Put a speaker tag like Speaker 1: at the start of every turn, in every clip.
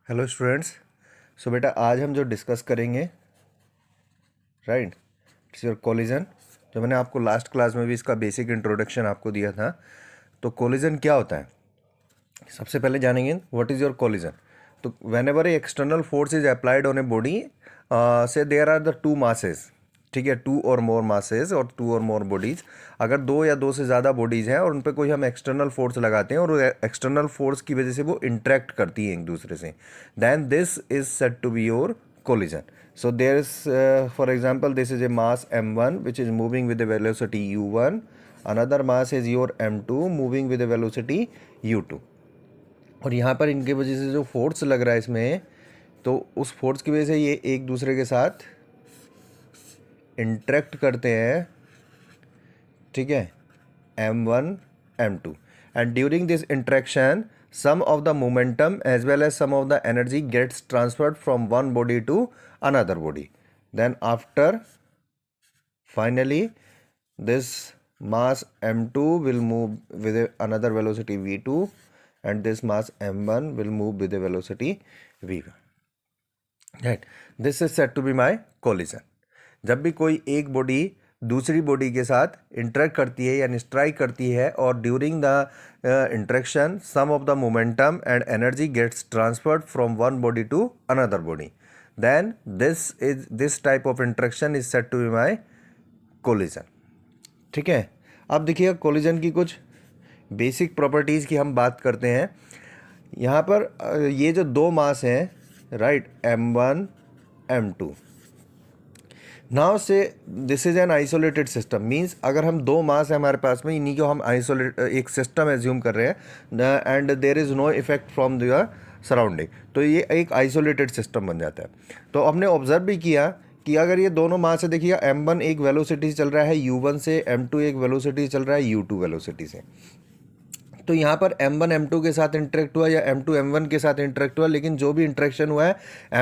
Speaker 1: Hello students. सो बेटा आज हम जो डिस्कस करेंगे राइट इट्स योर कोलिजन। जो मैंने आपको लास्ट क्लास में भी इसका बेसिक इंट्रोडक्शन आपको दिया था। तो कोलिजन क्या होता है सबसे पहले जानेंगे। What is your collision. तो whenever a external force is applied on a body say there are the two masses. ठीक है, टू और मोर मासेस और टू और मोर बॉडीज। अगर दो या दो से ज़्यादा बॉडीज़ हैं और उन पर कोई हम एक्सटर्नल फोर्स लगाते हैं और एक्सटर्नल फोर्स की वजह से वो इंटरेक्ट करती हैं एक दूसरे से, then this is said to be your collision. So there is, for example, this is a mass m1 which is moving with the velocity u1. Another mass is your m2 moving with the velocity u2. और यहाँ पर इनके वजह से जो force लग रहा है इसमें, तो उस फोर्स की वजह से ये एक दूसरे के साथ इंटरेक्ट करते हैं। ठीक है, m1 m2 and during this interaction some of the momentum as well as some of the energy gets transferred from one body to another body. Then after finally this mass m2 will move with another velocity v2 and this mass m1 will move with a velocity v1. Right, this is said to be my collision. जब भी कोई एक body दूसरी body के साथ interact करती है या स्ट्राइक करती है और during the interaction some of the momentum and energy gets transferred from one body to another body, then this type of interaction is said to be my collision. ठीक है, अब देखिए कोलिजन की कुछ बेसिक प्रॉपर्टीज़ की हम बात करते हैं. यहाँ पर ये जो दो मास हैं राइट m1 m2, नाउ से this is an isolated system. Means अगर हम दो मास है हमारे पास में, इन्हीं को हम आइसोलेट एक सिस्टम एज्यूम कर रहे हैं and there is no effect from the surrounding, तो ये एक आइसोलेटेड सिस्टम बन जाता है. तो हमने ऑब्जर्व भी किया कि अगर ये दोनों मास है, देखिए m1 एक वेलोसिटी से चल रहा है u1 से, m2 एक वेलोसिटी से चल रहा है u2 वेलोसिटी से. तो यहाँ पर m1 m2 के साथ इंटरेक्ट हुआ या m2 m1 के साथ इंटरेक्ट हुआ, लेकिन जो भी इंटरेक्शन हुआ है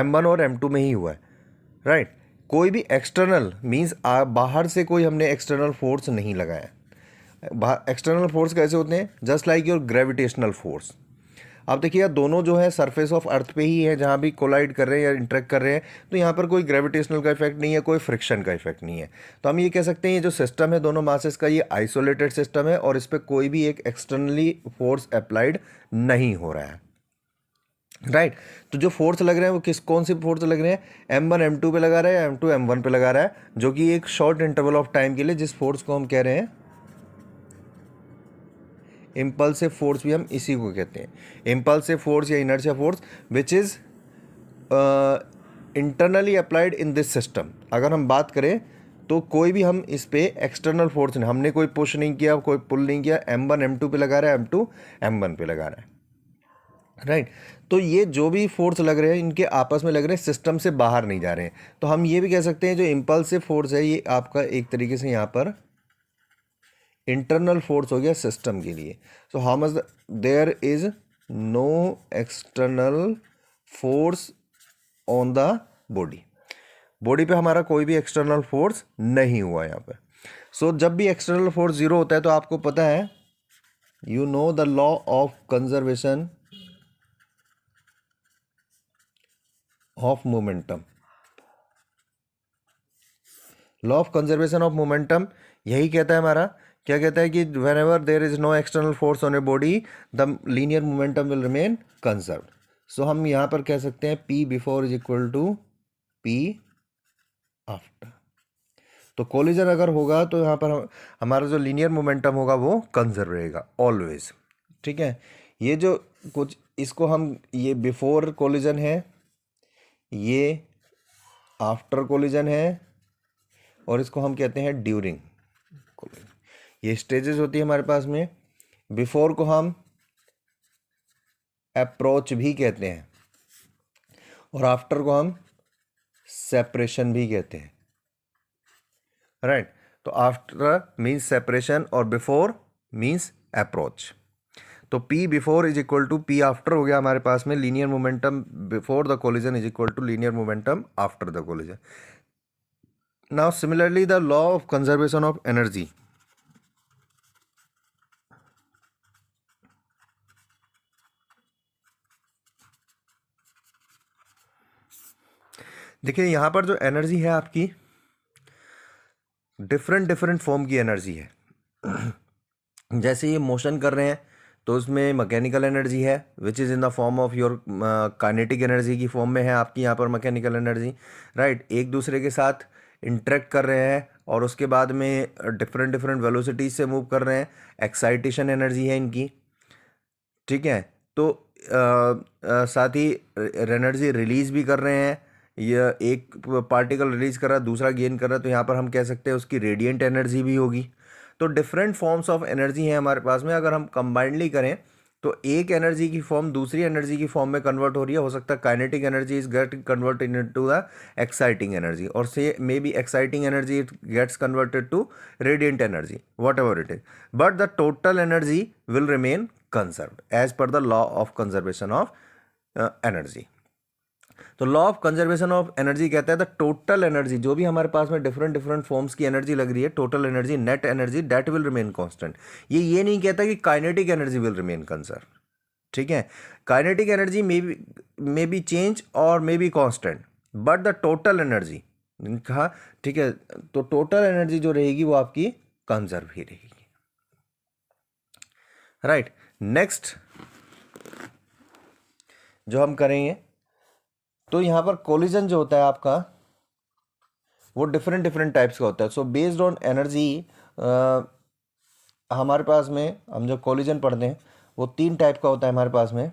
Speaker 1: m1 और m2 में ही हुआ है. राइट, कोई भी एक्सटर्नल मीन्स बाहर से कोई हमने एक्सटर्नल फोर्स नहीं लगाया. एक्सटर्नल फोर्स कैसे होते हैं? Just like your gravitational force. अब देखिए दोनों जो है सरफेस ऑफ अर्थ पे ही है, जहाँ भी कोलाइड कर रहे हैं या इंटरेक्ट कर रहे हैं, तो यहाँ पर कोई ग्रेविटेशनल का इफेक्ट नहीं है, कोई फ्रिक्शन का इफेक्ट नहीं है. तो हम ये कह सकते हैं ये जो सिस्टम है दोनों मासेस का, ये आइसोलेटेड सिस्टम है और इस पर कोई भी एक एक्सटर्नली फोर्स अप्लाइड नहीं हो रहा है. राइट, तो जो फोर्स लग रहे हैं वो कौन से फोर्स लग रहे हैं? m1 m2 पे लगा रहा है, m2 m1 पे लगा रहा है, जो कि एक शॉर्ट इंटरवल ऑफ टाइम के लिए, जिस फोर्स को हम कह रहे हैं इम्पल्सिव फोर्स, भी हम इसी को कहते हैं. इम्पल्सिव फोर्स या inertia force which is internally applied in this system. अगर हम बात करें तो कोई भी हम इस पे एक्सटर्नल फोर्स नहीं, हमने कोई पुश नहीं किया, कोई पुल नहीं किया. m1 m2 पे लगा रहा है, m2 m1 पे लगा रहा है. राइट, तो ये जो भी फोर्स लग रहे हैं इनके आपस में लग रहे हैं, सिस्टम से बाहर नहीं जा रहे हैं. तो हम ये भी कह सकते हैं जो इम्पल्सिव फोर्स है ये आपका एक तरीके से यहाँ पर इंटरनल फोर्स हो गया सिस्टम के लिए. So how much there is no external force on the body. Body पे हमारा कोई भी एक्सटर्नल फोर्स नहीं हुआ यहाँ पर. सो जब भी एक्सटर्नल फोर्स जीरो होता है तो आपको पता है, you know the law of conservation of momentum. Law of conservation of momentum यही कहता है हमारा, क्या कहता है कि whenever there is no external force on a body the linear momentum will remain conserve. So हम यहाँ पर कह सकते हैं P before is equal to P after. तो कोलिजन अगर होगा तो यहाँ पर हमारा जो लीनियर मोमेंटम होगा वो कंजर्व रहेगा ऑलवेज. ठीक है, ये जो कुछ इसको हम, ये बिफोर कोलिजन है, ये आफ्टर कोलिजन है, और इसको हम कहते हैं ड्यूरिंग कोलिजन. ये स्टेजेस होती है हमारे पास में. बिफोर को हम अप्रोच भी कहते हैं और आफ्टर को हम सेपरेशन भी कहते हैं. राइट, तो आफ्टर मीन्स सेपरेशन और बिफोर मीन्स अप्रोच. तो P before is equal to P after हो गया हमारे पास में. Linear momentum before the collision is equal to linear momentum after the collision. Now similarly the law of conservation of energy. देखिए यहाँ पर जो एनर्जी है आपकी डिफरेंट डिफरेंट फॉर्म की एनर्जी है। जैसे ये मोशन कर रहे हैं तो उसमें मैकेनिकल एनर्जी है which is in the form of your kinetic energy की फॉर्म में है आपकी यहाँ पर मैकेनिकल एनर्जी, राइट। एक दूसरे के साथ इंटरेक्ट कर रहे हैं और उसके बाद में डिफरेंट डिफरेंट वेलोसिटीज से मूव कर रहे हैं, एक्साइटेशन एनर्जी है इनकी, ठीक है। तो साथ ही एनर्जी रिलीज भी कर रहे हैं, यह एक पार्टिकल रिलीज कर रहा है दूसरा गेन कर रहा है, तो यहाँ पर हम कह सकते हैं उसकी रेडिएंट एनर्जी भी होगी। तो डिफरेंट फॉर्म्स ऑफ एनर्जी हैं हमारे पास में। अगर हम कंबाइंडली करें तो एक एनर्जी की फॉर्म दूसरी एनर्जी की फॉर्म में कन्वर्ट हो रही है। हो सकता है kinetic energy is get converted into the exciting energy, और say maybe exciting energy it gets converted to radiant energy, whatever it is, but the total energy will remain conserved as per the law of conservation of energy. तो law of conservation of energy कहता है the total energy, जो भी हमारे पास में different different forms की energy लग रही है, total energy, net energy, that will remain constant. ये नहीं कहता कि kinetic energy will remain conserve, ठीक है। Kinetic energy may be change और may be constant, but the total energy कहा, ठीक है। तो टोटल एनर्जी जो रहेगी वो आपकी कंजर्व ही रहेगी, राइट। नेक्स्ट जो हम करेंगे तो यहाँ पर कोलिजन जो होता है आपका वो डिफरेंट डिफरेंट टाइप्स का होता है। सो बेस्ड ऑन एनर्जी हमारे पास में हम जो कोलिजन पढ़ते हैं वो 3 टाइप का होता है हमारे पास में।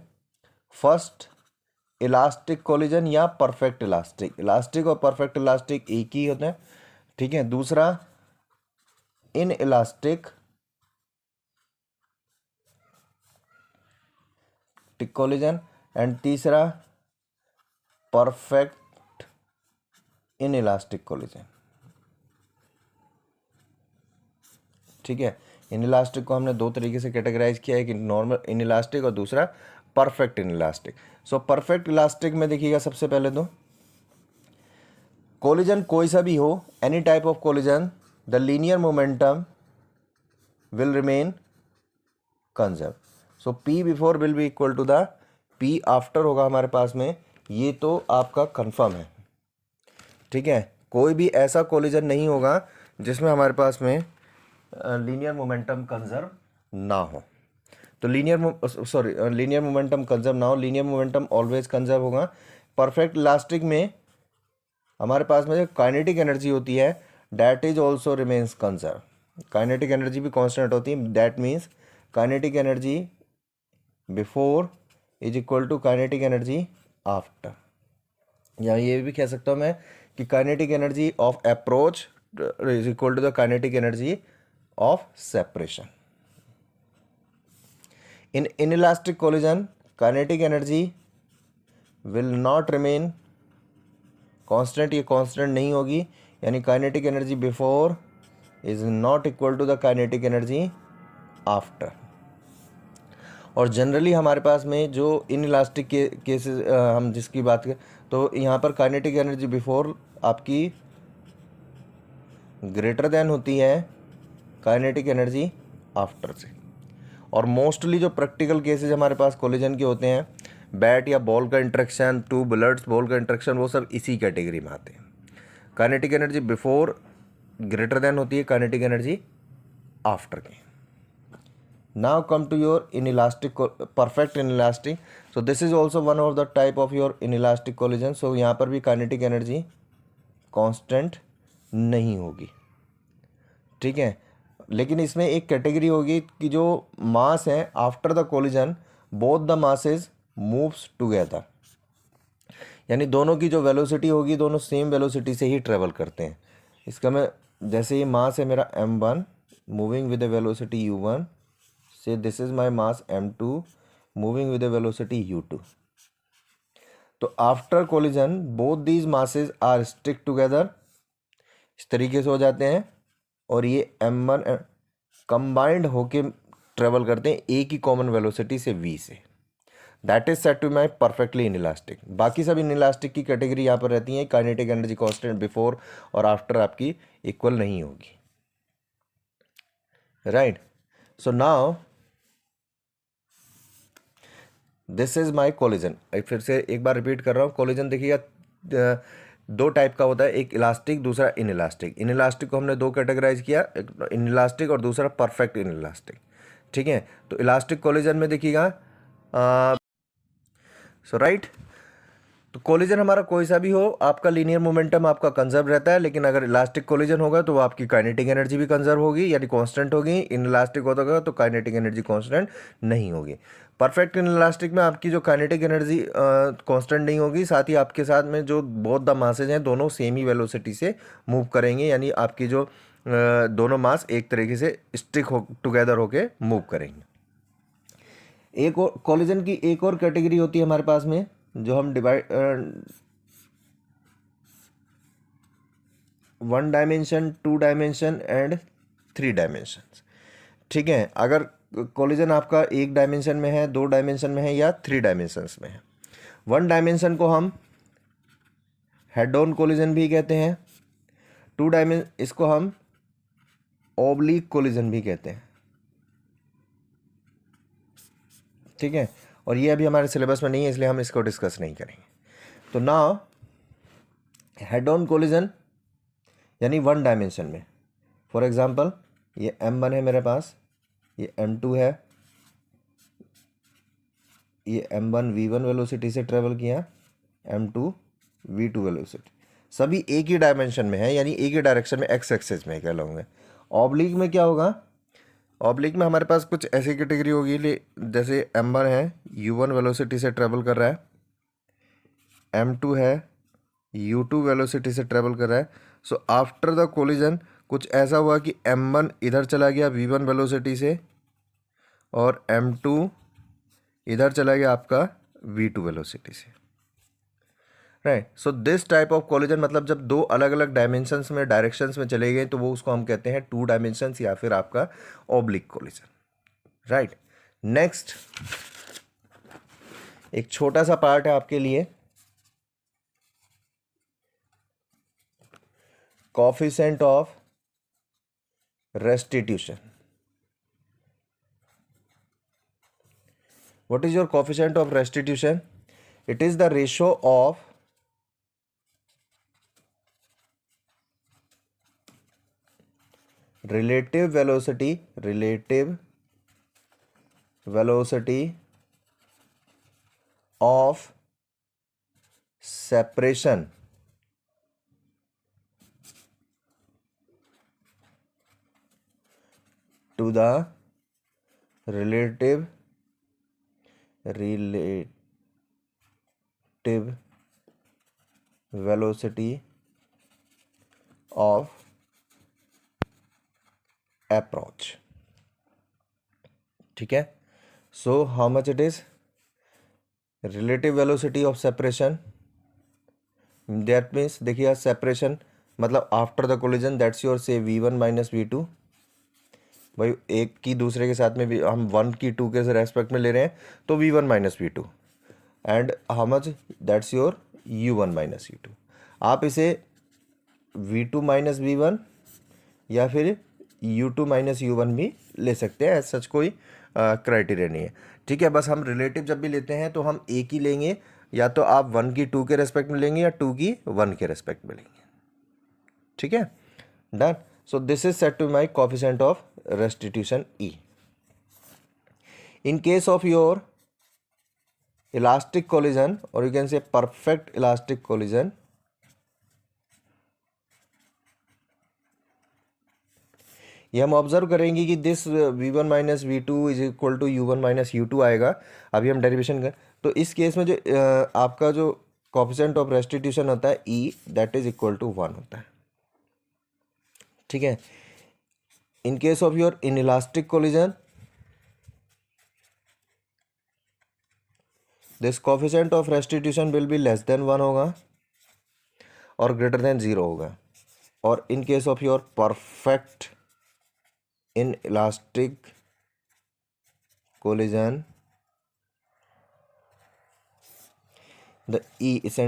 Speaker 1: फर्स्ट इलास्टिक कोलिजन या परफेक्ट इलास्टिक, इलास्टिक और परफेक्ट इलास्टिक एक ही होते हैं, ठीक है। दूसरा इन इलास्टिक कोलिजन एंड तीसरा परफेक्ट इन इलास्टिक कोलिजन, ठीक है। इन इलास्टिक को हमने 2 तरीके से कैटेगराइज किया है, एक नॉर्मल इन इलास्टिक और दूसरा perfect in elastic. So perfect elastic में देखिएगा सबसे पहले तो कोलिजन कोई सा भी हो, any type of collision, the linear momentum will remain conserve. So P before will be equal to the P after होगा हमारे पास में, ये तो आपका कंफर्म है, ठीक है। कोई भी ऐसा कोलिजन नहीं होगा जिसमें हमारे पास में लीनियर मोमेंटम कंजर्व ना हो। तो लीनियर मोमेंटम कंजर्व ना हो, लीनियर मोमेंटम ऑलवेज कंजर्व होगा। परफेक्ट इलास्टिक में हमारे पास में जो काइनेटिक एनर्जी होती है that is also remains conserve, kinetic energy भी कांस्टेंट होती है। That means kinetic energy before is equal to kinetic energy after, या ये भी कह सकता हूँ मैं कि kinetic energy of approach is equal to the kinetic energy of separation. In inelastic collision kinetic energy will not remain constant, ये constant नहीं होगी, यानी kinetic energy before is not equal to the kinetic energy after. और generally हमारे पास में जो inelastic के केसेस हम जिसकी बात करें तो यहाँ पर काइनेटिक एनर्जी बिफोर आपकी ग्रेटर देन होती है काइनेटिक एनर्जी आफ्टर से। और मोस्टली जो प्रैक्टिकल केसेस हमारे पास कोलिजन के होते हैं, बैट या बॉल का इंट्रैक्शन, 2 बुलेट्स बॉल का इंट्रैक्शन, वो सब इसी कैटेगरी में आते हैं। Kinetic energy before greater than होती है काइनेटिक एनर्जी आफ्टर के। Now come to your inelastic, perfect inelastic. So this is also one of the type of your inelastic collision. So यहाँ पर भी kinetic energy constant नहीं होगी, ठीक है। लेकिन इसमें एक कैटेगरी होगी कि जो मास है after the collision both the masses moves together, यानी दोनों की जो वेलोसिटी होगी दोनों सेम वेलोसिटी से ही ट्रेवल करते हैं। इसका मैं जैसे ये मास है मेरा m1 moving with the velocity u1, say this is my mass m2 moving with a velocity u2. तो after collision both these masses are stick together, इस तरीके से हो जाते हैं, और ये m1 कंबाइंड होके ट्रेवल करते हैं एक ही कॉमन वेलोसिटी से v से। That is set to my perfectly inelastic. बाकी सब इनइलास्टिक की कैटेगरी यहाँ पर रहती है, काइनेटिक एनर्जी कांस्टेंट बिफोर और आफ्टर आपकी इक्वल नहीं होगी, right. So now this is my collision. फिर से एक बार रिपीट कर रहा हूँ, कोलिजन देखिएगा दो टाइप का होता है, एक इलास्टिक, दूसरा इनइलास्टिक। इनइलास्टिक को हमने दो कैटेगराइज किया, एक इनइलास्टिक और दूसरा परफेक्ट इनइलास्टिक। ठीक है, तो इलास्टिक कोलिजन में देखिएगा, सो राइट, तो कोलिजन हमारा कोई सा भी हो, आपका लीनियर मोमेंटम आपका कंजर्व रहता है, लेकिन अगर इलास्टिक कोलिजन होगा तो आपकी काइनेटिक एनर्जी भी कंजर्व होगी, यानी कांस्टेंट होगी। इनइलास्टिक होगा तो काइनेटिक एनर्जी कांस्टेंट नहीं होगी। परफेक्ट इनइलास्टिक में आपकी जो काइनेटिक एनर्जी कांस्टेंट नहीं होगी, साथ ही आपके साथ में जो बोथ द मासेज हैं दोनों सेम ही वेलोसिटी से मूव करेंगे, यानी आपकी जो दोनों मास एक तरीके से स्टिक हो टुगेदर होके मूव करेंगे। एक और कोलिजन की एक और कैटेगरी होती है हमारे पास में, जो हम divide 1 dimension, 2 dimension and 3 dimension. ठीक है, अगर कोलिजन आपका 1 डायमेंशन में है, 2 डायमेंशन में है या 3 डायमेंशंस में है। 1 डायमेंशन को हम हेड ऑन कोलिजन भी कहते हैं, 2 डायमेंशन इसको हम ऑब्लिक कोलिजन भी कहते हैं। ठीक है, और ये अभी हमारे सिलेबस में नहीं है, इसलिए हम इसको डिस्कस नहीं करेंगे। तो नाउ हेड ऑन कोलिजन यानी 1 डायमेंशन में, फॉर एग्जांपल ये M1 है मेरे पास, ये M2 है, ये M1 V1 वेलोसिटी से ट्रेवल किया, M2 V2 वेलोसिटी, सभी एक ही डायमेंशन में है, यानी एक ही डायरेक्शन में एक्स एक्सिस में कह लोगे। ऑब्लिक में क्या होगा, ऑब्लिक में हमारे पास कुछ ऐसी कैटेगरी होगी, जैसे M1 है, U1 वेलोसिटी से ट्रेवल कर रहा है, M2 है, U2 वेलोसिटी से ट्रेवल कर रहा है। सो आफ्टर द कोलिजन कुछ ऐसा हुआ कि M1 इधर चला गया V1 वेलोसिटी से, और M2 इधर चला गया आपका V2 वेलोसिटी से, right. So this type of collision, मतलब जब दो अलग अलग डायमेंशंस में, डायरेक्शंस में चले गए, तो वो उसको हम कहते हैं 2 डायमेंशंस या फिर आपका ऑब्लिक कोलिजन, राइट। नेक्स्ट एक छोटा सा पार्ट है आपके लिए, coefficient of restitution. What is your coefficient of restitution? It is the ratio of relative velocity of separation to the relative velocity of approach. ठीक है, so how much it is? Relative velocity of separation, that means देखिए separation मतलब after the collision, that's your say V1 minus V2, भाई एक की दूसरे के साथ में भी हम 1 की 2 के रेस्पेक्ट में ले रहे हैं, तो V1 minus V2 and how much, that's your U1 minus U2। आप इसे V2 माइनस V1 या फिर U2 माइनस U1 भी ले सकते हैं, सच कोई क्राइटेरिया नहीं है। ठीक है, बस हम रिलेटिव जब भी लेते हैं तो हम एक ही लेंगे, या तो आप 1 की 2 के रेस्पेक्ट में लेंगे या 2 की 1 के रेस्पेक्ट में लेंगे। ठीक है, done. So this is set to my coefficient of restitution E. In case of your elastic collision, or you can say perfect elastic collision, ये हम ऑब्जर्व करेंगे कि this V1 minus V2 is equal to U1 minus U2 आएगा। अभी हम derivation करें तो इस केस में जो आपका जो कोएफिशिएंट ऑफ रेस्टिट्यूशन होता है E, that is equal to 1 होता है। ठीक है, in case of your inelastic collision, this coefficient of restitution will be less than 1 होगा और greater than 0 होगा। और in case of your perfect inelastic collision, the E is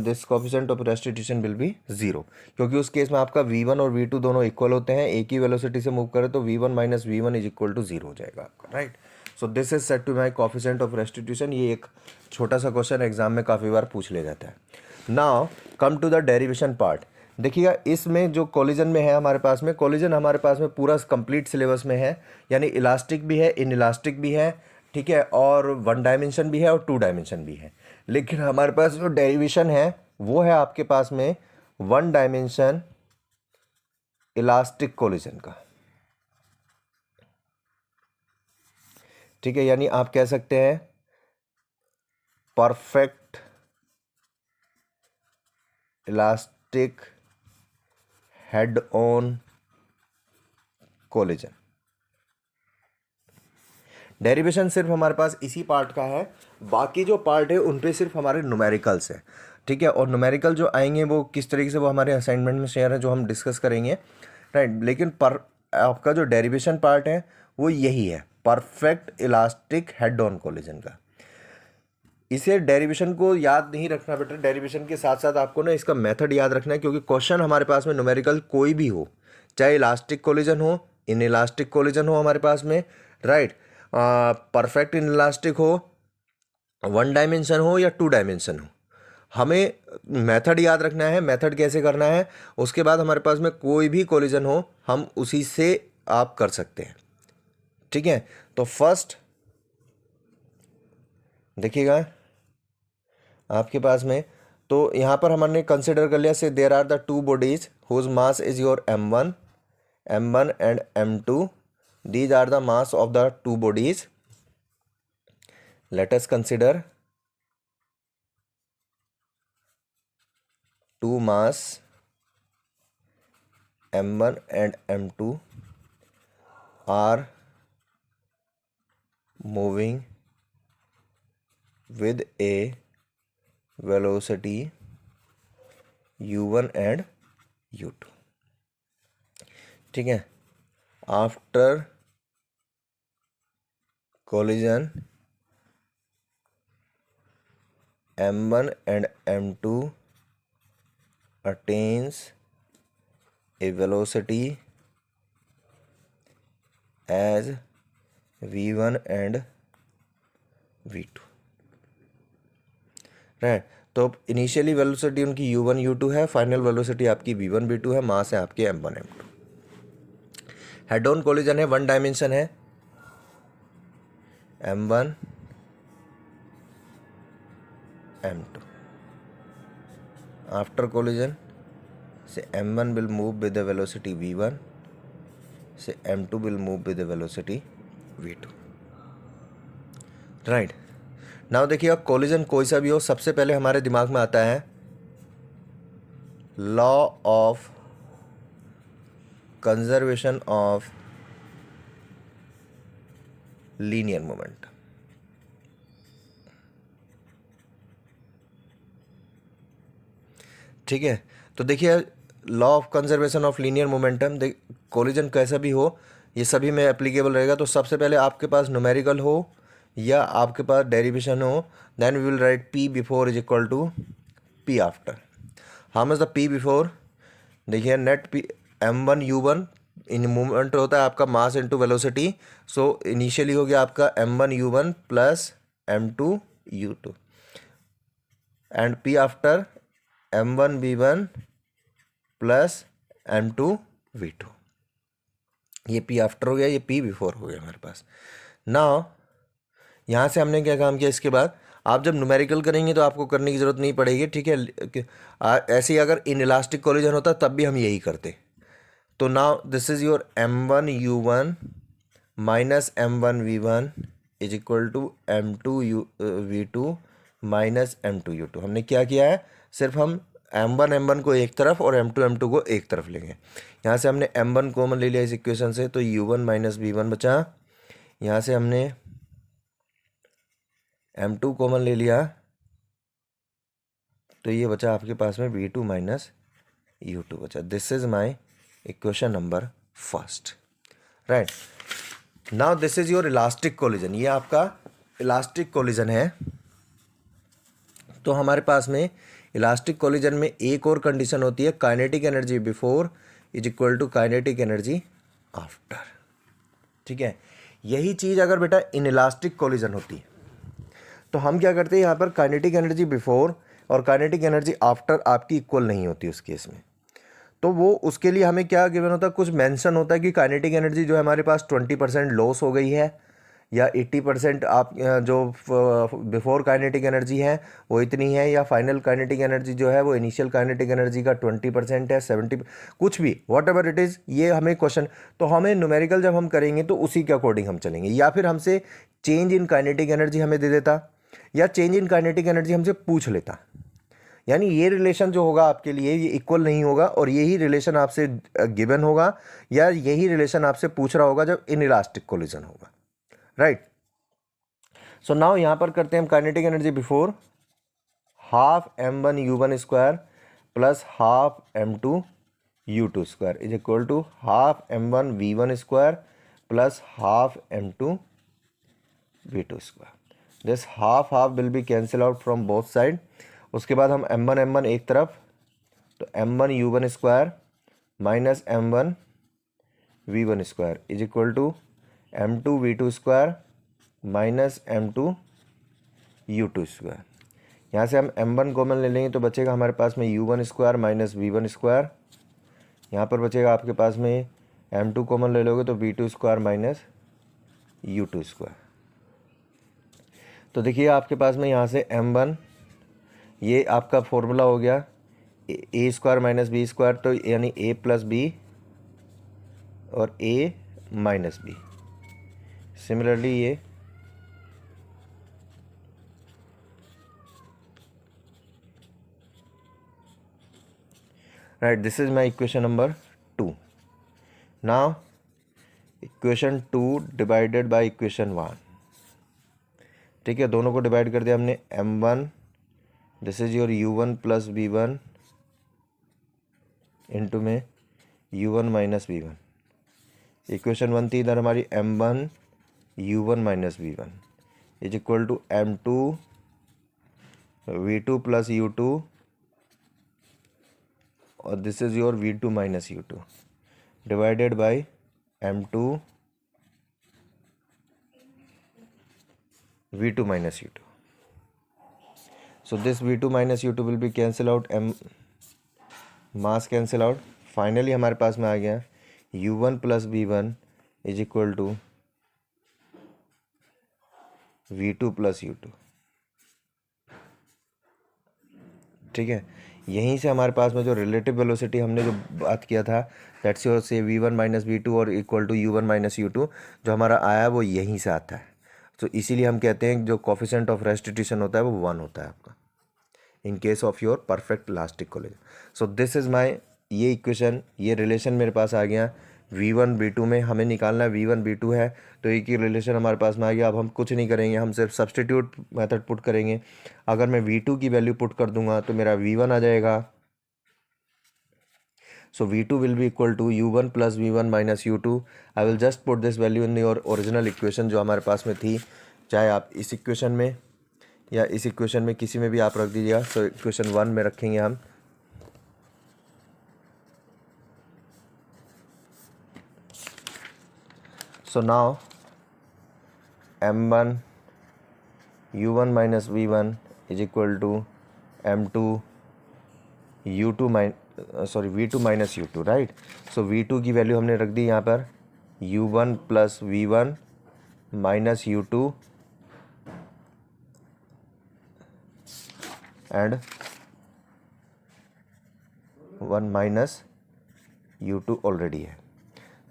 Speaker 1: this coefficient of restitution will be 0, क्योंकि उस case में आपका V1 और V2 दोनों इक्वल होते हैं, एक ही वेलोसिटी से मूव करे तो V1 minus V1 is equal to 0 हो जाएगा आपका, right. So this is set to my coefficient of restitution. ये एक छोटा सा क्वेश्चन एग्जाम में काफ़ी बार पूछ ले जाता है। Now come to the derivation part. देखिएगा इसमें जो कोलिजन में है हमारे पास में, कोलिजन हमारे पास में पूरा कंप्लीट सिलेबस में है, यानी इलास्टिक भी है, इनइलास्टिक भी है, ठीक है, और 1 डायमेंशन भी है और 2 डायमेंशन भी है। लेकिन हमारे पास जो डेरिवेशन है वो है आपके पास में 1 डायमेंशन इलास्टिक कोलिजन का, ठीक है, यानी आप कह सकते हैं perfect elastic head on collision. Derivation सिर्फ हमारे पास इसी पार्ट का है, बाकी जो पार्ट है उन पे सिर्फ हमारे न्यूमेरिकल्स है, ठीक है, और न्यूमेरिकल जो आएंगे वो किस तरीके से, वो हमारे असाइनमेंट में शेयर है जो हम डिस्कस करेंगे, राइट। लेकिन पर आपका जो डेरिवेशन पार्ट है वो यही है, perfect elastic head on collision का। इसे डेरिवेशन को याद नहीं रखना बेटा, डेरिवेशन के साथ साथ आपको ना इसका मेथड याद रखना है, क्योंकि क्वेश्चन हमारे पास में न्यूमेरिकल कोई भी हो, चाहे इलास्टिक कोलिजन हो, इन इलास्टिक कोलिजन हो हमारे पास में, राइट, परफेक्ट इन इलास्टिक हो, 1 डायमेंशन हो या 2 डायमेंशन हो, हमें मेथड याद रखना है। मेथड कैसे करना है, उसके बाद हमारे पास में कोई भी कोलिजन हो हम उसी से आप कर सकते हैं, ठीक है। तो फर्स्ट देखिएगा आपके पास में, तो यहाँ पर हमने कंसिडर कर लिया से there are the 2 bodies whose mass is your m1 and m2, these are the mass of the 2 bodies. Let us consider 2 mass m1 and m2 are moving with a velocity u1 and u2, ठीक है। After collision m1 and m2 attains a velocity as v1 and v2, right. तो initially velocity उनकी u1 u2 है, final velocity आपकी v1 v2 है, मास है आपके m1 m2। Head on collision है, 1 डायमेंशन है, m1 m2। आफ्टर कोलिजन से m1 will move with the velocity v1, से m2 will move with the velocity v2, right. Now देखिए कोलिजन कोई सा भी हो, सबसे पहले हमारे दिमाग में आता है law of conservation of linear moment, ठीक है। तो देखिए law of conservation of linear momentum, collision कैसा भी हो ये सभी में एप्लीकेबल रहेगा। तो सबसे पहले आपके पास न्यूमेरिकल हो या आपके पास डेरिवेशन हो, then we will write p before is equal to p after. How much the p before, देखिए net p m1 u1 in movement होता है आपका mass into velocity, so initially हो गया आपका m1 u1 plus m2 u2 and p after m1 v1 plus m2 v2। ये p after हो गया, ये p बिफोर हो गया हमारे पास। नाउ यहाँ से हमने क्या काम किया, इसके बाद आप जब न्यूमेरिकल करेंगे तो आपको करने की ज़रूरत नहीं पड़ेगी, ठीक है। ऐसे ही अगर इन इलास्टिक कोलिजन होता तब भी हम यही करते। तो now this is your m1 u1 minus m1 v1 is equal to m2 v2 minus m2 u2। हमने क्या किया है, सिर्फ हम m1 m1 को एक तरफ और m2 m2 को एक तरफ लेंगे। यहाँ से हमने m1 कॉमन ले लिया इस इक्वेशन से, तो u1 माइनस v1 बचा। यहाँ से हमने m2 कॉमन ले लिया, तो ये बचा आपके पास में v2 माइनस u2 बचा। This is my equation number first, right. Now this is your elastic collision, ये आपका इलास्टिक कोलिजन है। तो हमारे पास में इलास्टिक कोलिजन में एक और कंडीशन होती है, kinetic energy before is equal to kinetic energy after, ठीक है। यही चीज़ अगर बेटा इन इलास्टिक कोलिजन होती है तो हम क्या करते हैं, यहाँ पर काइनेटिक एनर्जी बिफोर और काइनेटिक एनर्जी आफ्टर आपकी इक्वल नहीं होती उस केस में। तो वो उसके लिए हमें क्या गिवन होता है, कुछ मेंशन होता है कि काइनेटिक एनर्जी जो है हमारे पास 20% लॉस हो गई है, या 80% आप जो बिफोर काइनेटिक एनर्जी है वो इतनी है, या फाइनल काइनेटिक एनर्जी जो है वो इनिशियल काइनेटिक एनर्जी का 20% है, 70, कुछ भी, वॉट एवर इट इज़, ये हमें क्वेश्चन, तो हमें न्यूमेरिकल जब हम करेंगे तो उसी के अकॉर्डिंग हम चलेंगे। या फिर हमसे चेंज इन काइनेटिक एनर्जी हमें दे देता, या चेंज इन काइनेटिक एनर्जी हमसे पूछ लेता, यानी ये रिलेशन जो होगा आपके लिए ये इक्वल नहीं होगा, और यही रिलेशन आपसे गिवन होगा, या यही रिलेशन आपसे पूछ रहा होगा जब इनइलास्टिक कोलिजन होगा, राइट। सो नाउ यहां पर करते हैं हम kinetic energy before, half m1 u1 square plus half m2 u2 square is equal to half m1 v1 square plus half m2 v2 square. This half half will be cancel out from both side. उसके बाद हम m1 एक तरफ, तो m1 u1 square minus m1 v1 square is equal to m2 v2 square minus m2 u2 square. यहाँ से हम m1 common ले लेंगे तो बचेगा हमारे पास में u1 square minus v1 square, यहाँ पर बचेगा आपके पास में m2 कॉमन ले लोगे तो v2 square minus u2 square. तो देखिए आपके पास में यहाँ से m1, ये आपका फॉर्मूला हो गया ए स्क्वायर माइनस बी स्क्वायर, तो यानी a प्लस बी और a माइनस बी। सिमिलरली ये right, this is my equation number 2। Now equation 2 divided by equation 1, ठीक है, दोनों को डिवाइड कर दिया हमने। m1 this is your u1 plus v1 into में u1 माइनस v1। इक्वेशन 1 थी इधर हमारी m1 u1 minus v1 is equal to m2 v2 plus u2, और this is your v2 minus u2 divided by m2 v2 minus u2. So this v2 minus u2 will be cancel out, m mass cancel out. Finally हमारे पास में आ गया u1 plus v1 is equal to v2 plus u2, ठीक है। यहीं से हमारे पास में जो रिलेटिव वेलोसिटी हमने जो बात किया था, दैट्स योर से v1 माइनस v2 और equal to u1 minus u2, जो हमारा आया वो यहीं से आता है। तो इसीलिए हम कहते हैं जो कोफिशिएंट ऑफ रेस्टिट्यूशन होता है वो 1 होता है आपका in case of your perfect elastic collision. So this is my, ये इक्वेशन, ये रिलेशन मेरे पास आ गया v1 v2 में। हमें निकालना है v1 v2 है, तो एक ही रिलेशन हमारे पास में आ गया। अब हम कुछ नहीं करेंगे, हम सिर्फ सब्सटीट्यूट मेथड पुट करेंगे। अगर मैं v2 की वैल्यू पुट कर दूंगा तो मेरा v1 आ जाएगा। So v2 will be equal to u1 plus v1 minus u2. I will just put this value in your original equation जो हमारे पास में थी, चाहे आप इस इक्वेशन में या इस इक्वेशन में किसी में भी आप रख दीजिएगा। सो इक्वेशन 1 में रखेंगे हम। So now m1 u1 minus v1 is equal to m2 u2 v2 minus u2, right. So v2 की वैल्यू हमने रख दी यहाँ पर u1 plus v1 minus u2 and 1 minus u2 already है।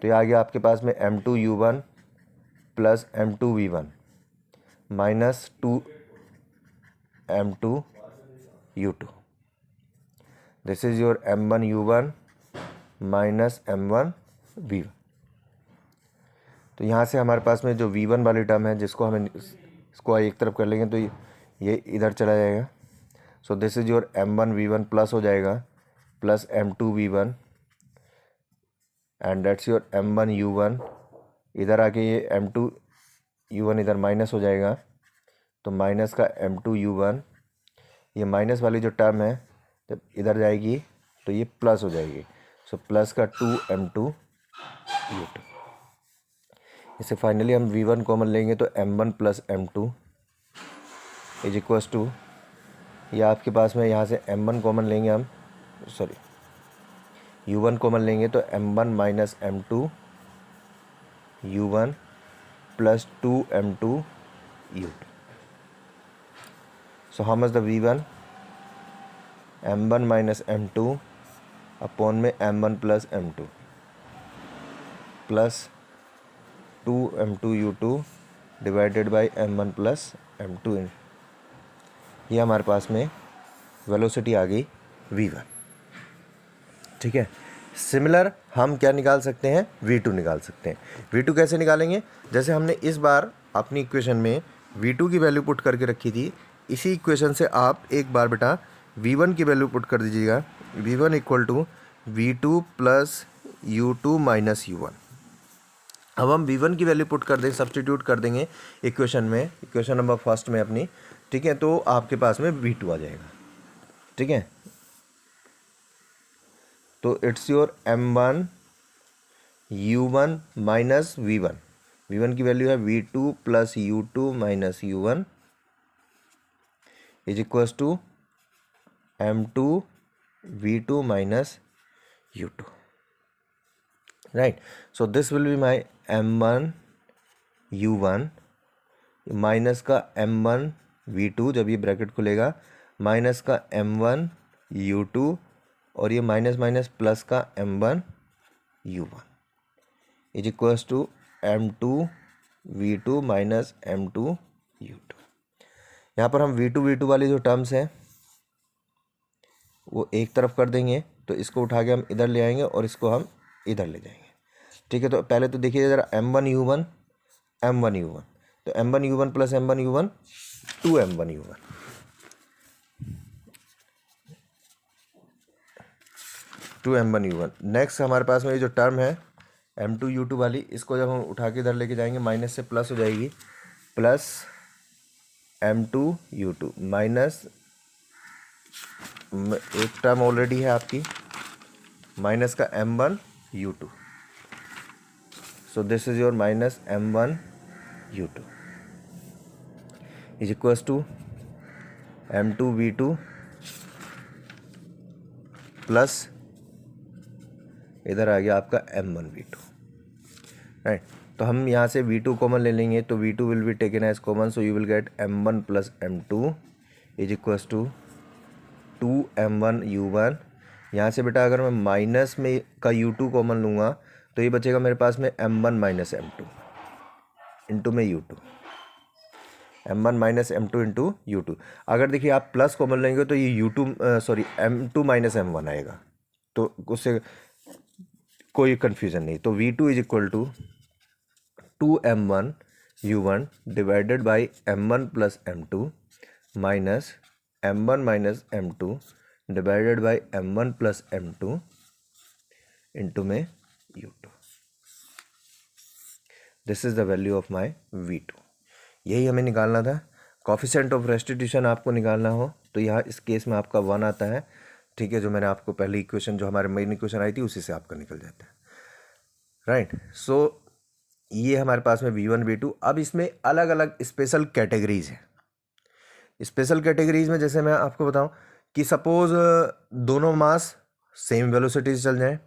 Speaker 1: तो ये आ गया आपके पास में m2 u1 plus m2 v1 minus 2 m2 u2। This is your m1 u1 minus m1 v1। तो यहाँ से हमारे पास में जो v1 वाली टर्म है, जिसको हमें इसको एक तरफ कर लेंगे तो ये इधर चला जाएगा। सो this is your m1 v1 plus हो जाएगा plus m2 v1 and that's your m1 u1। इधर आके ये m2 u1 इधर माइनस हो जाएगा, तो माइनस का m2 u1, ये माइनस वाली जो टर्म है जब इधर जाएगी तो ये प्लस हो जाएगी। सो प्लस का 2 m2 u2। इसे फाइनली हम v1 कॉमन लेंगे तो m1 plus m2 is equals to ये आपके पास में यहाँ से m1 कॉमन लेंगे हम, सॉरी u1 कॉमन लेंगे तो m1 minus m2 u1 plus 2m2 u2. So how much the v1? m1 minus m2 upon में m1 plus m2 plus 2m2 u2 divided by m1 plus m2. ये हमारे पास में velocity आ गई v1. ठीक है. सिमिलर हम क्या निकाल सकते हैं, v2 निकाल सकते हैं. v2 कैसे निकालेंगे, जैसे हमने इस बार अपनी इक्वेशन में v2 की वैल्यू पुट करके रखी थी, इसी इक्वेशन से आप एक बार बेटा v1 की वैल्यू पुट कर दीजिएगा. v1 equal to v2 plus u2 minus u1. अब हम v1 की वैल्यू पुट कर दें, सब्सटीट्यूट कर देंगे इक्वेशन में, इक्वेशन नंबर फर्स्ट में अपनी. ठीक है, तो आपके पास में v2 आ जाएगा. ठीक है, तो it's your m1 u1 minus v1. v1 की वैल्यू है v2 plus u2 minus u1 is equals to m2 v2 minus u2. Right, so this will be my m1 u1 minus का m1 v2, जब ये bracket खुलेगा, minus का m1 u2 और ये minus minus plus का m1 u1 is equals to m2 v2 minus m2 u2. यहाँ पर हम v2 वाली जो टर्म्स हैं वो एक तरफ कर देंगे, तो इसको उठा के हम इधर ले आएंगे और इसको हम इधर ले जाएंगे. ठीक है, तो पहले तो देखिए ज़रा m1 u1, तो m1 u1 plus m1 u1 2m1 u1. Next हमारे पास में ये जो टर्म है m2 u2 वाली, इसको जब हम उठा के इधर लेके जाएंगे माइनस से प्लस हो जाएगी, प्लस m2 u2 माइनस एक टर्म ऑलरेडी है आपकी माइनस का m1 u2. So this is your minus m1 u2 is equals to m2 v2 plus इधर आ गया आपका m1 v2. राइट, तो हम यहाँ से v2 कॉमन ले लेंगे, तो v2 will be taken as common, so you will get m1 plus m2 is equals to 2m1 u1. यहाँ से बेटा अगर मैं माइनस में का u2 कॉमन लूँगा तो ये बचेगा मेरे पास में m1 माइनस m2 इंटू में u2, m1 minus m2 into u2. अगर देखिए आप प्लस कॉमन लेंगे तो ये u2 sorry m2 minus m1 आएगा, तो उससे कोई कन्फ्यूज़न नहीं. तो v2 is equal to 2m1 u1 divided by m1 plus m2 minus m1 minus m2 divided by m1 plus m2 into में u2. This is the value of my v2. यही हमें निकालना था. कोफिशिएंट ऑफ रेस्टिट्यूशन आपको निकालना हो तो यहाँ इस केस में आपका 1 आता है. ठीक है, जो मैंने आपको पहली इक्वेशन जो हमारे मेन इक्वेशन आई थी उसी से आपका निकल जाता है. राइट, सो ये हमारे पास में v1 v2. अब इसमें अलग अलग स्पेशल कैटेगरीज हैं. स्पेशल कैटेगरीज में जैसे मैं आपको बताऊं कि सपोज दोनों मास सेम वेलोसिटी से चल जाएं,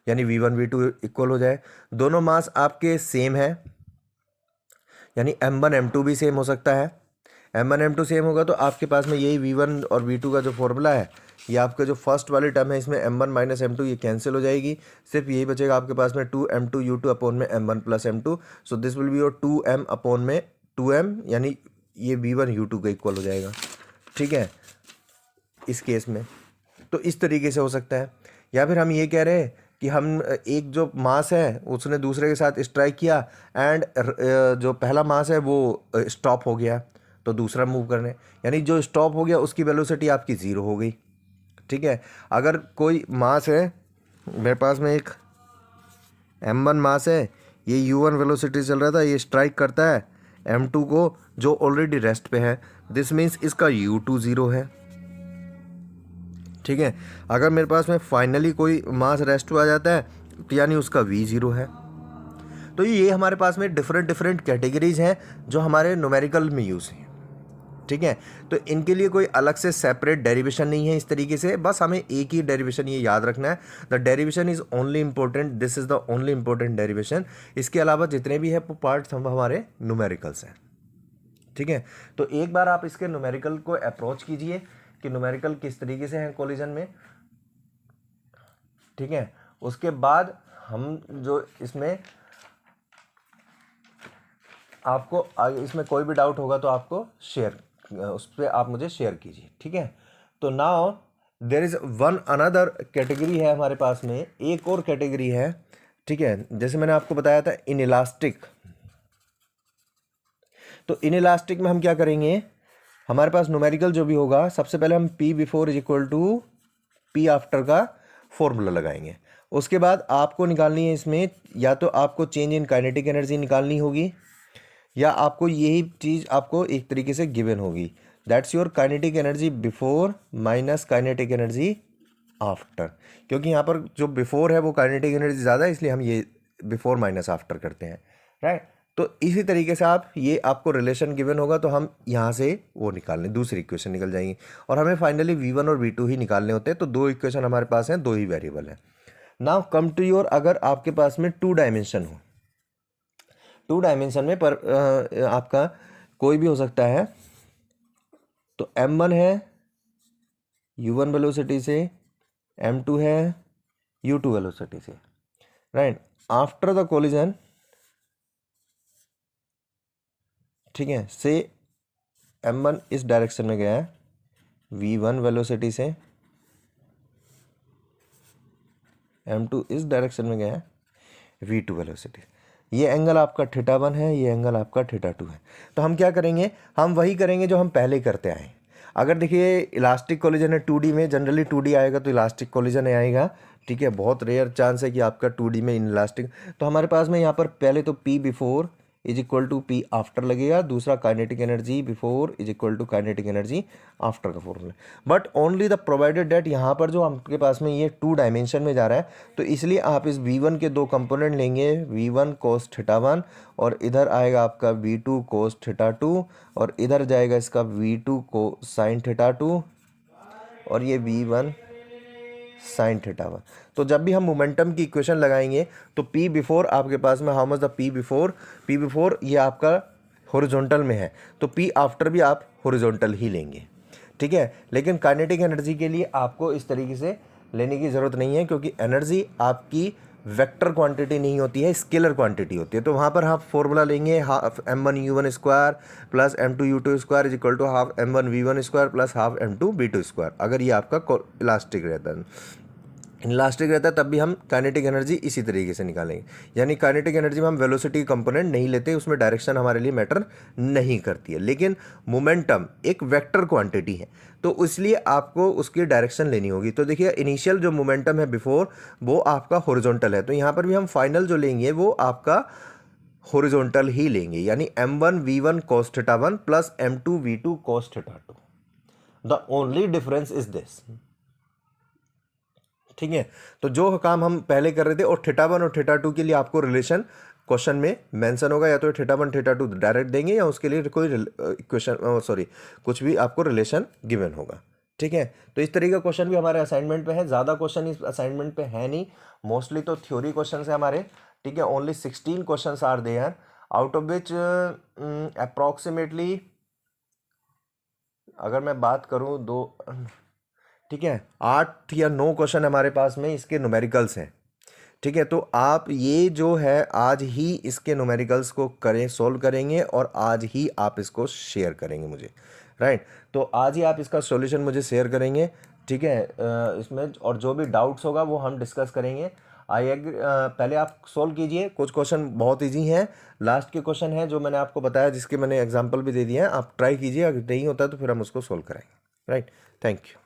Speaker 1: यानी v1 v2 इक्वल हो जाए. दोनों मास आपके सेम है, यानी m1 m2 भी सेम हो सकता है. m1 m2 सेम होगा तो आपके पास में यही v1 और v2 का जो फॉर्मूला है, ये आपका जो फर्स्ट वाली टर्म है इसमें m1 माइनस m2 ये कैंसिल हो जाएगी. सिर्फ यही बचेगा आपके पास में 2m2 u2 अपॉन में m1 plus m2. So this will be your 2m upon में 2m, यानी ये v1 u2 का इक्वल हो जाएगा. ठीक है, इस केस में तो इस तरीके से हो सकता है. या फिर हम ये कह रहे हैं कि हम एक जो मास है उसने दूसरे के साथ स्ट्राइक किया एंड जो पहला मास है वो स्टॉप हो गया, तो दूसरा मूव करने, यानी जो स्टॉप हो गया उसकी वेलोसिटी आपकी 0 हो गई. ठीक है, अगर कोई मास है मेरे पास में एक m1 मास है, ये u1 वेलोसिटी चल रहा था, ये स्ट्राइक करता है m2 को जो ऑलरेडी रेस्ट पे है. दिस मीन्स इसका u2 0 है. ठीक है, अगर मेरे पास में फाइनली कोई मास रेस्ट पे आ जाता है तो यानी उसका v 0 है. तो ये हमारे पास में डिफरेंट कैटेगरीज हैं जो हमारे न्यूमेरिकल में यूज़ हैं. ठीक है। तो इनके लिए कोई अलग से सेपरेट डेरिवेशन नहीं है इस तरीके से, बस हमें एक ही डेरिवेशन ये याद रखना है, the derivation is only important, this is the only important derivation. इसके अलावा जितने भी है वो पार्ट्स हम हमारे न्यूमेरिकल्स हैं। ठीक है, तो एक बार आप इसके न्यूमेरिकल को अप्रोच कीजिए कि न्यूमेरिकल किस तरीके से हैं कोलिजन में। ठीक है, उसके बाद हम जो इसमें आपको इसमें कोई भी डाउट होगा तो आपको शेयर, उस पर आप मुझे शेयर कीजिए। ठीक है, तो now there is one another category है हमारे पास में, एक और कैटेगरी है। ठीक है, जैसे मैंने आपको बताया था इनइलास्टिक, तो इनइलास्टिक में हम क्या करेंगे, हमारे पास न्यूमेरिकल जो भी होगा सबसे पहले हम P before is equal to P after का फॉर्मूला लगाएंगे। उसके बाद आपको निकालनी है इसमें, या तो आपको चेंज इन काइनेटिक एनर्जी निकालनी होगी, या आपको यही चीज़ आपको एक तरीके से गिवन होगी, that's your kinetic energy before minus kinetic energy after. क्योंकि यहाँ पर जो बिफोर है वो काइनेटिक एनर्जी ज़्यादा है, इसलिए हम ये बिफोर माइनस आफ्टर करते हैं, राइट। तो इसी तरीके से आप ये आपको रिलेशन गिवन होगा तो हम यहाँ से वो निकाल लें, दूसरी इक्वेशन निकल जाएंगी, और हमें फाइनली V1 और V2 ही निकालने होते हैं। तो दो इक्वेशन हमारे पास हैं, दो ही वेरिएबल हैं। नाउ कम टू योर, अगर आपके पास में 2 डायमेंशन हो, 2 डायमेंशन में पर आपका कोई भी हो सकता है, तो M1 है U1 वेलोसिटी से, M2 है U2 वेलोसिटी से, राइट। आफ्टर द कोलिजन, ठीक है, से M1 इस डायरेक्शन में गया है V1 वेलोसिटी से, M2 इस डायरेक्शन में गया है V2 वेलोसिटी। ये एंगल आपका θ1 है, ये एंगल आपका θ2 है। तो हम क्या करेंगे, हम वही करेंगे जो हम पहले करते आए। अगर देखिए इलास्टिक कोलिजन है 2D में, जनरली 2D आएगा तो इलास्टिक कोलिजन आएगा। ठीक है, बहुत रेयर चांस है कि आपका 2D में इलास्टिक। तो हमारे पास में यहाँ पर पहले तो P before is equal to P after लगेगा, दूसरा kinetic energy before is equal to kinetic energy after का formula. But only the provided that, यहाँ पर जो आपके पास में ये 2 डायमेंशन में जा रहा है, तो इसलिए आप इस V1 के 2 कंपोनेंट लेंगे, V1 cos θ1 और इधर आएगा आपका V2 cos θ2, और इधर जाएगा इसका V2 को sin θ2 और ये V1 sin θ1। तो जब भी हम मोमेंटम की इक्वेशन लगाएंगे तो P बिफोर आपके पास में how much the P before ये आपका हॉरिजॉन्टल में है, तो P आफ्टर भी आप हॉरिजॉन्टल ही लेंगे। ठीक है, लेकिन काइनेटिक एनर्जी के लिए आपको इस तरीके से लेने की ज़रूरत नहीं है, क्योंकि एनर्जी आपकी वेक्टर क्वांटिटी नहीं होती है, स्केलर क्वांटिटी होती है। तो वहाँ पर आप फॉर्मूला लेंगे half M1 U1 square plus M2 U2 square is equal to half M1 V1 square plus half M2 V2 square. अगर ये आपका इलास्टिक रहता है, इलास्टिक रहता है तब भी हम काइनेटिक एनर्जी इसी तरीके से निकालेंगे। यानी काइनेटिक एनर्जी में हम वेलोसिटी कंपोनेंट नहीं लेते, उसमें डायरेक्शन हमारे लिए मैटर नहीं करती है। लेकिन मोमेंटम एक वेक्टर क्वांटिटी है, तो इसलिए आपको उसकी डायरेक्शन लेनी होगी। तो देखिए इनिशियल जो मोमेंटम है बिफोर वो आपका हॉरिजॉन्टल है, तो यहाँ पर भी हम फाइनल जो लेंगे वो आपका हॉरिजॉन्टल ही लेंगे, यानी M1 V1 cos θ1 plus M2 V2 cos θ2। The only difference is this. ठीक है, तो जो काम हम पहले कर रहे थे, और θ1 और θ2 के लिए आपको रिलेशन क्वेश्चन में मेंशन होगा, या तो θ1 θ2 डायरेक्ट देंगे या उसके लिए कोई इक्वेशन कुछ भी आपको रिलेशन गिवन होगा। ठीक है, तो इस तरीके का क्वेश्चन भी हमारे असाइनमेंट पे है। ज़्यादा क्वेश्चन इस असाइनमेंट पे है नहीं, मोस्टली तो थ्योरी क्वेश्चन है हमारे। ठीक है, only 16 question are there, out of which approximately अगर मैं बात करूँ ठीक है 8 या 9 क्वेश्चन हमारे पास में इसके न्यूमेरिकल्स हैं। ठीक है, तो आप ये जो है आज ही इसके न्यूमेरिकल्स को करें, सोल्व करेंगे, और आज ही आप इसको शेयर करेंगे मुझे, राइट। तो आज ही आप इसका सॉल्यूशन मुझे शेयर करेंगे। ठीक है, इसमें और जो भी डाउट्स होगा वो हम डिस्कस करेंगे। आई एग्री, पहले आप सोल्व कीजिए, कुछ क्वेश्चन बहुत ईजी हैं, लास्ट के क्वेश्चन हैं जो मैंने आपको बताया, जिसके मैंने एग्जाम्पल भी दे दिए हैं, आप ट्राई कीजिए, अगर नहीं होता तो फिर हम उसको सोल्व कराएंगे, राइट। Thank you.